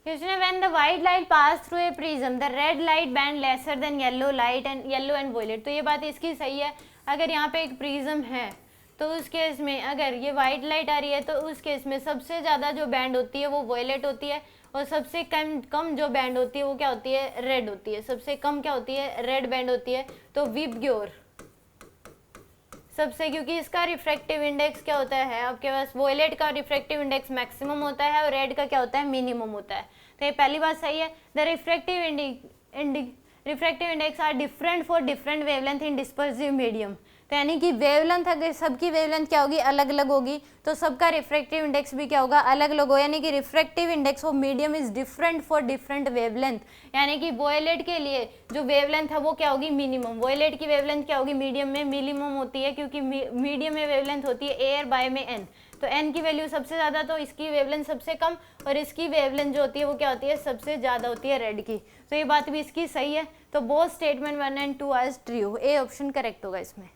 Question, when the white light pass through a prism the red light band lesser than yellow light and yellow and violet. तो ये बात इसकी सही है। अगर यहाँ पे एक प्रिज्म है तो उस केस में अगर ये व्हाइट लाइट आ रही है तो उस केस में सबसे ज़्यादा जो बैंड होती है वो वॉयलेट होती है, और सबसे कम जो बैंड होती है वो क्या होती है, रेड होती है। सबसे कम क्या होती है, रेड बैंड होती है। तो विबग्योर सबसे, क्योंकि इसका रिफ्रैक्टिव इंडेक्स क्या होता है, आपके पास वॉयलेट का रिफ्रैक्टिव इंडेक्स मैक्सिमम होता है और रेड का क्या होता है, मिनिमम होता है। तो ये पहली बात सही है। The refractive index are different for different wavelength in dispersive medium. तो यानी कि वेवलेंथ, अगर सबकी वेवलेंथ क्या होगी, अलग अलग होगी, तो सबका रिफ्रैक्टिव इंडेक्स भी क्या होगा, अलग अलग होगा। यानी कि refractive index of medium is different for different wavelength. यानी कि वॉयलेट के लिए जो वेवलेंथ है वो क्या होगी, मिनिमम। वॉयलेट की वेवलेंथ क्या होगी, मीडियम में मिनिमम होती है, क्योंकि मीडियम में वेवलेंथ होती है एयर बाय में एन। तो एन की वैल्यू सबसे ज़्यादा, तो इसकी वेवलेंथ सबसे कम, और इसकी वेवलेंथ जो होती है वो क्या होती है, सबसे ज़्यादा होती है रेड की। तो ये बात भी इसकी सही है। तो both statement 1 and 2 are true. A option correct होगा इसमें।